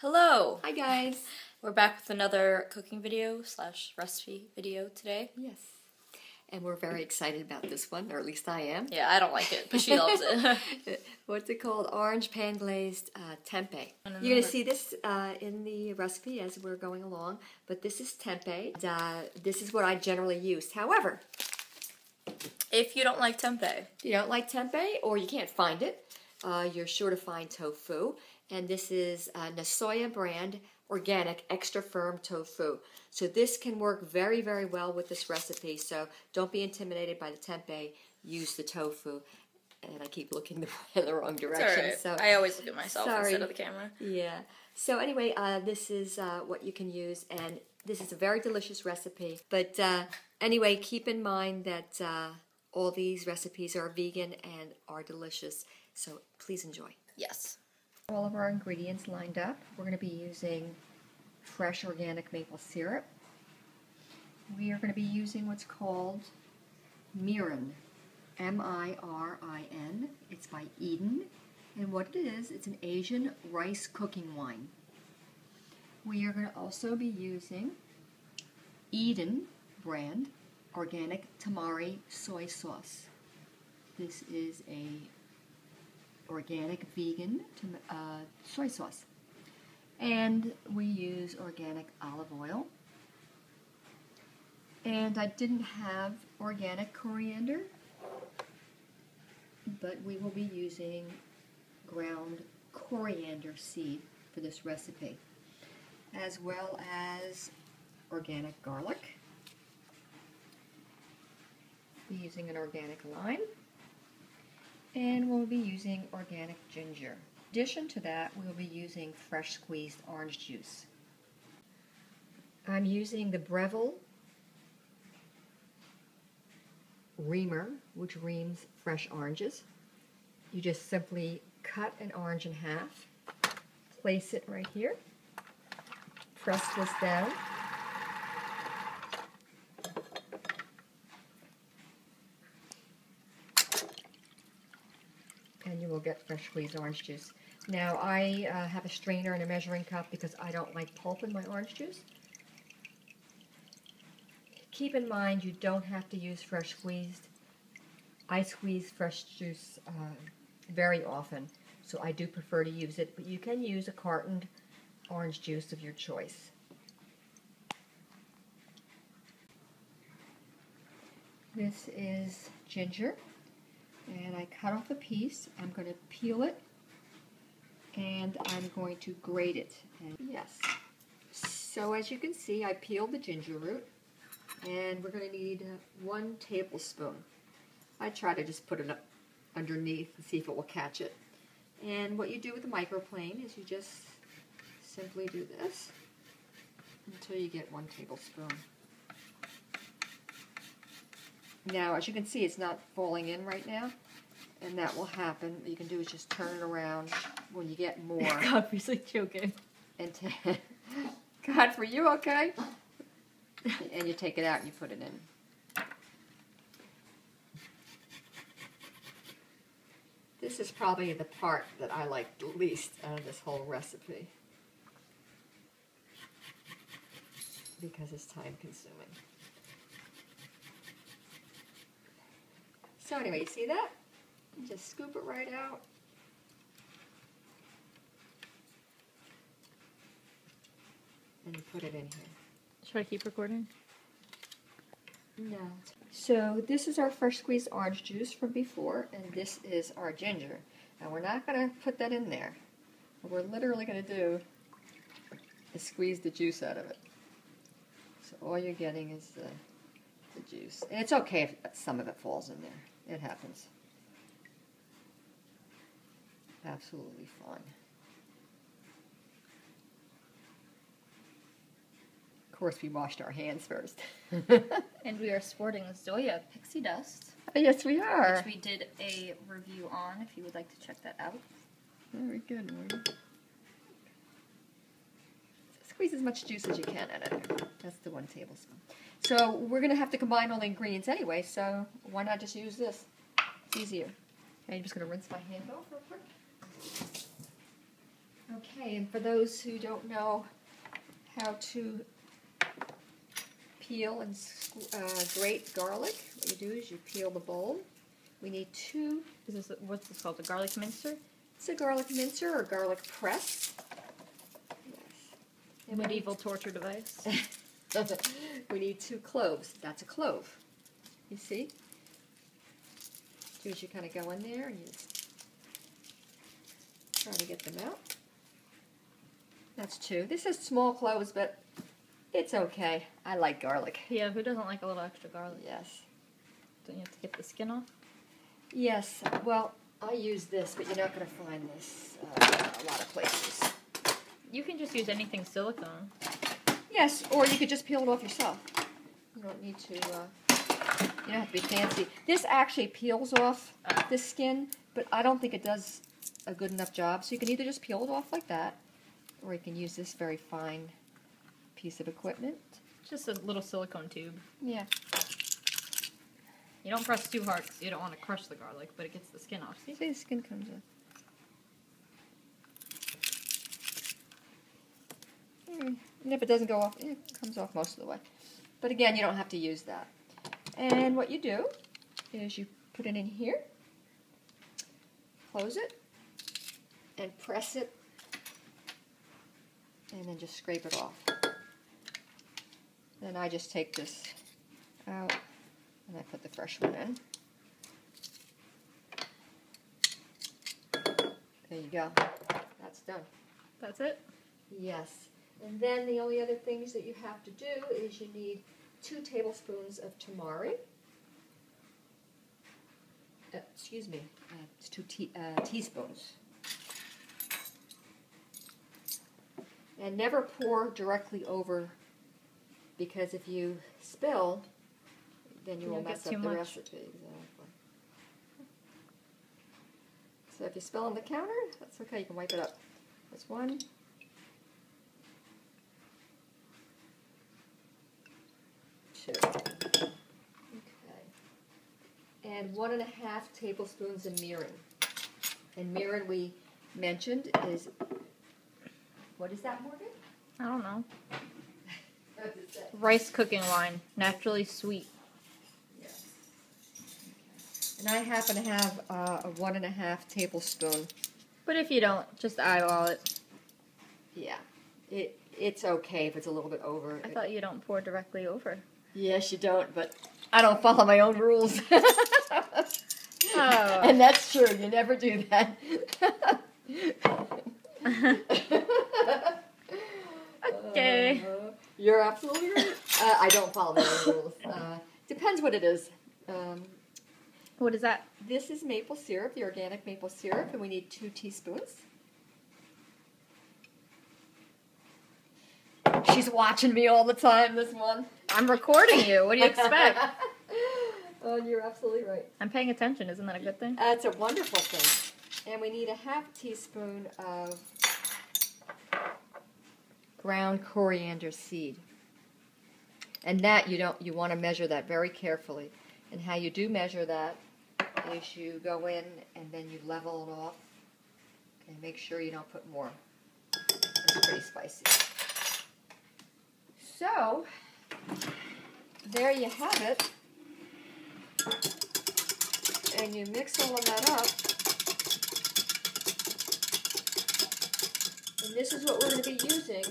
Hello! Hi guys! We're back with another cooking video / recipe video today. Yes. And we're very excited about this one, or at least I am. Yeah, I don't like it, but she loves it. What's it called? Orange pan glazed tempeh. You're going to see this in the recipe as we're going along, but this is tempeh. This is what I generally use. However, if you don't like tempeh, or you can't find it, you're sure to find tofu. And this is Nasoya brand organic extra firm tofu. So this can work very, very well with this recipe. So don't be intimidated by the tempeh. Use the tofu. And I keep looking in the wrong direction. Right. So I always look at myself instead of the camera. Yeah. So anyway, this is what you can use, and this is a very delicious recipe. But anyway, keep in mind that all these recipes are vegan and are delicious. So please enjoy. Yes. All of our ingredients lined up. We're going to be using fresh organic maple syrup. We are going to be using what's called mirin, M-I-R-I-N. It's by Eden. And what it is, it's an Asian rice cooking wine. We are going to also be using Eden brand organic tamari soy sauce. This is a organic vegan soy sauce. And we use organic olive oil. And I didn't have organic coriander, but we will be using ground coriander seed for this recipe, as well as organic garlic. We'll be using an organic lime. And we'll be using organic ginger. In addition to that, we'll be using fresh squeezed orange juice. I'm using the Breville reamer, which reams fresh oranges. You just simply cut an orange in half, place it right here, press this down, and you will get fresh squeezed orange juice. Now I have a strainer and a measuring cup because I don't like pulp in my orange juice. Keep in mind you don't have to use fresh squeezed. I squeeze fresh juice very often, so I do prefer to use it, but you can use a cartoned orange juice of your choice. This is ginger. And I cut off a piece. I'm going to peel it, and I'm going to grate it. And yes. So as you can see, I peeled the ginger root, and we're going to need 1 tablespoon. I try to just put it up underneath and see if it will catch it. And what you do with the microplane is you just simply do this until you get 1 tablespoon. Now, as you can see, it's not falling in right now, and that will happen. What you can do is just turn it around when you get more. Obviously joking. And God, for you, okay? And you take it out and you put it in. This is probably the part that I like the least out of this whole recipe, because it's time consuming. So anyway, you see that? You just scoop it right out. And you put it in here. Should I keep recording? No. So this is our fresh squeezed orange juice from before, and this is our ginger. Now we're not going to put that in there. What we're literally going to do is squeeze the juice out of it. So all you're getting is the juice. And it's okay if some of it falls in there. It happens. Absolutely fine. Of course, we washed our hands first. And we are sporting the Zoya Pixie Dust. Yes, we are. Which we did a review on, if you would like to check that out. Very good, Morgan. Squeeze as much juice as you can out of there. That's the 1 tablespoon. So we're going to have to combine all the ingredients anyway, so why not just use this? It's easier. Okay, I'm just going to rinse my hand off real quick. Okay, and for those who don't know how to peel and grate garlic, what you do is you peel the bulb. We need two. What's this called? A garlic mincer? It's a garlic mincer or garlic press. Yes. A medieval torture device. We need 2 cloves. That's a clove. You see? You kind of go in there and you try to get them out. That's 2. This is small cloves, but it's okay. I like garlic. Yeah, who doesn't like a little extra garlic? Yes. Don't you have to get the skin off? Yes. Well, I use this, but you're not going to find this a lot of places. You can just use anything silicone. Yes, or you could just peel it off yourself. You don't need to, you don't have to be fancy. This actually peels off the skin, but I don't think it does a good enough job. So you can either just peel it off like that, or you can use this very fine piece of equipment. Just a little silicone tube. Yeah. You don't press too hard because you don't want to crush the garlic, but it gets the skin off. See? See, the skin comes off. And if it doesn't go off, it comes off most of the way. But again, you don't have to use that. And what you do is you put it in here, close it, and press it, and then just scrape it off. Then I just take this out, and I put the fresh one in. There you go. That's done. That's it? Yes. And then the only other things that you have to do is you need 2 tablespoons of tamari. Excuse me, it's 2 teaspoons. And never pour directly over, because if you spill, then you will mess up the recipe. Exactly. So if you spill on the counter, that's okay, you can wipe it up. That's 1. 2. Okay. And 1.5 tablespoons of mirin. And mirin we mentioned is, what is that, Morgan? I don't know. What is that? Rice cooking wine. Naturally sweet. Yes. Okay. And I happen to have a 1.5 tablespoon. But if you don't, just eyeball it. Yeah. It's okay if it's a little bit over. I thought you don't pour directly over. Yes, you don't, but I don't follow my own rules. Oh. And that's true. You never do that. Okay. You're absolutely right. I don't follow my own rules. Depends what it is. What is that? This is maple syrup, the organic maple syrup, and we need 2 teaspoons. She's watching me all the time, this one. I'm recording you. What do you expect? Oh, you're absolutely right. I'm paying attention. Isn't that a good thing? That's a wonderful thing. And we need a 1/2 teaspoon of ground coriander seed. And that you want to measure that very carefully. And how you do measure that is you go in and then you level it off. And make sure you don't put more. It's pretty spicy. So, there you have it. And you mix all of that up. And this is what we're going to be using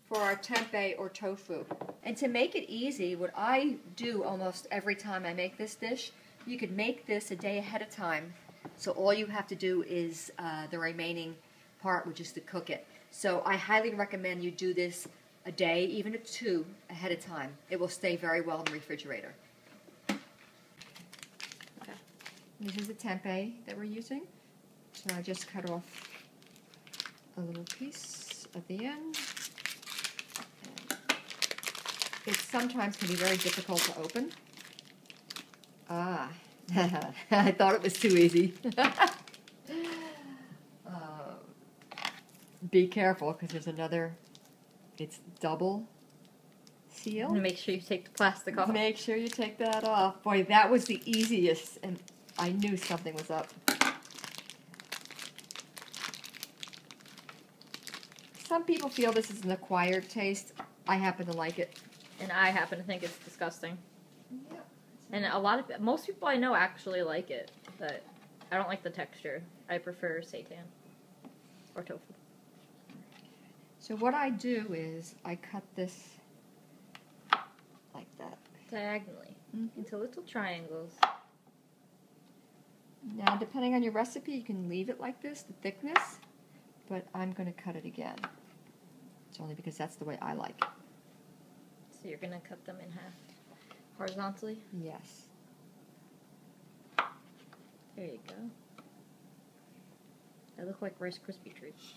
for our tempeh or tofu. And to make it easy, what I do almost every time I make this dish, you could make this a day ahead of time. So all you have to do is the remaining part, which is to cook it. So I highly recommend you do this a day, even 2 ahead of time. It will stay very well in the refrigerator. Okay. This is the tempeh that we're using. So I just cut off a little piece at the end. It sometimes can be very difficult to open. Ah, I thought it was too easy. Be careful, because there's another, it's double seal. And make sure you take the plastic off. Make sure you take that off. Boy, that was the easiest, and I knew something was up. Some people feel this is an acquired taste. I happen to like it. And I happen to think it's disgusting. Yeah. And most people I know actually like it, but I don't like the texture. I prefer seitan or tofu. So what I do is I cut this like that. Diagonally into little triangles. Now, depending on your recipe, you can leave it like this, the thickness, but I'm going to cut it again. It's only because that's the way I like it. So you're going to cut them in half horizontally? Yes. There you go. They look like Rice Krispie treats.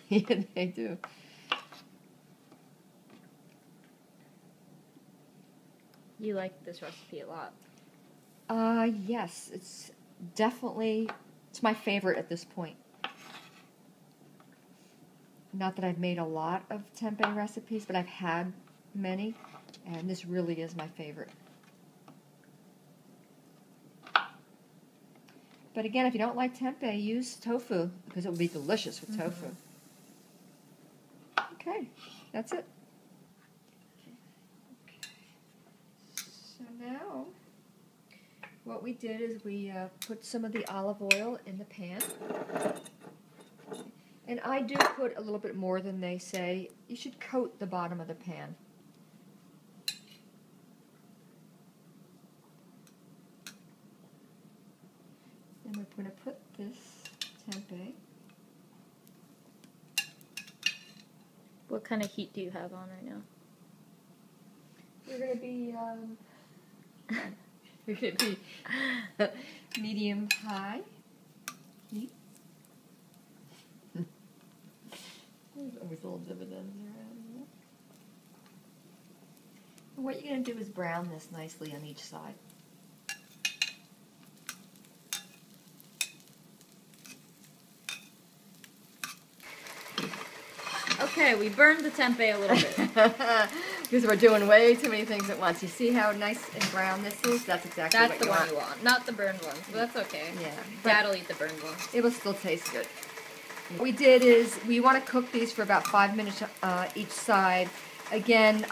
Yeah, they do. You like this recipe a lot. Yes, it's definitely, it's my favorite at this point. Not that I've made a lot of tempeh recipes, but I've had many, and this really is my favorite. But again, if you don't like tempeh, use tofu, because it will be delicious with tofu. Okay, that's it. So now, what we did is we put some of the olive oil in the pan. And I do put a little bit more than they say. You should coat the bottom of the pan. And we're going to put this tempeh. What kind of heat do you have on right now? We're going to be medium high heat. There's always little dividends around here. And what you're going to do is brown this nicely on each side. Okay, we burned the tempeh a little bit. Because we're doing way too many things at once. You see how nice and brown this is? That's exactly That's what the you one want. you want, not the burned ones, but that's okay. Yeah. Dad'll eat the burned ones. It will still taste good. What we did is we want to cook these for about 5 minutes each side. Again,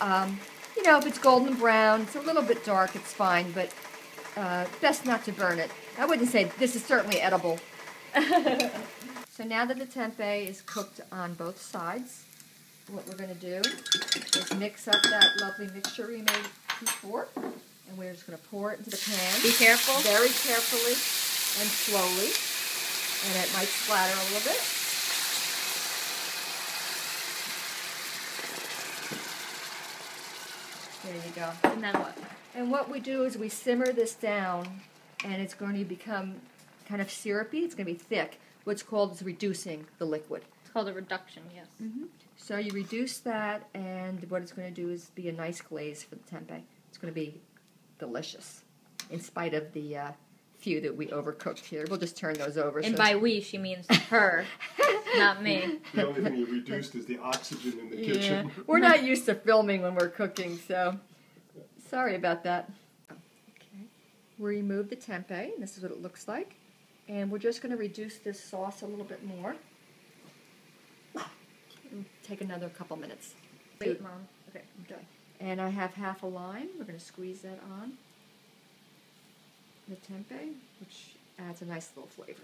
you know, if it's golden brown, it's a little bit dark, it's fine, but best not to burn it. I wouldn't say this is certainly edible. So now that the tempeh is cooked on both sides, what we're going to do is mix up that lovely mixture we made before, and we're just going to pour it into the pan. Be careful. Very carefully and slowly, and it might splatter a little bit. There you go. And then what? And what we do is we simmer this down, and it's going to become kind of syrupy. It's going to be thick. What's called is reducing the liquid. It's called a reduction, yes. So you reduce that, and what it's going to do is be a nice glaze for the tempeh. It's going to be delicious, in spite of the few that we overcooked here. We'll just turn those over. And by we, she means her, not me. The only thing you reduced is the oxygen in the kitchen. We're not used to filming when we're cooking, so sorry about that. Okay. We remove the tempeh, and this is what it looks like. And we're just going to reduce this sauce a little bit more. It'll take another couple minutes. Wait, Mom. Okay. And I have half a lime. We're going to squeeze that on the tempeh, which adds a nice little flavor.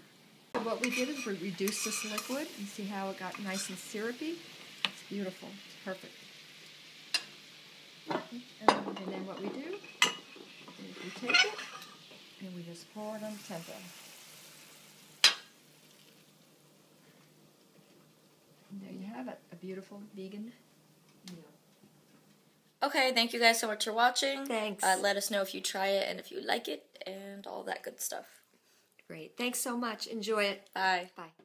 So what we did is we reduced this liquid. You see how it got nice and syrupy? It's beautiful. It's perfect. And then what we do is we take it and we just pour it on the tempeh. And there you have it, a beautiful vegan meal. Okay, thank you guys so much for watching. Thanks. Let us know if you try it and if you like it and all that good stuff. Great. Thanks so much. Enjoy it. Bye. Bye.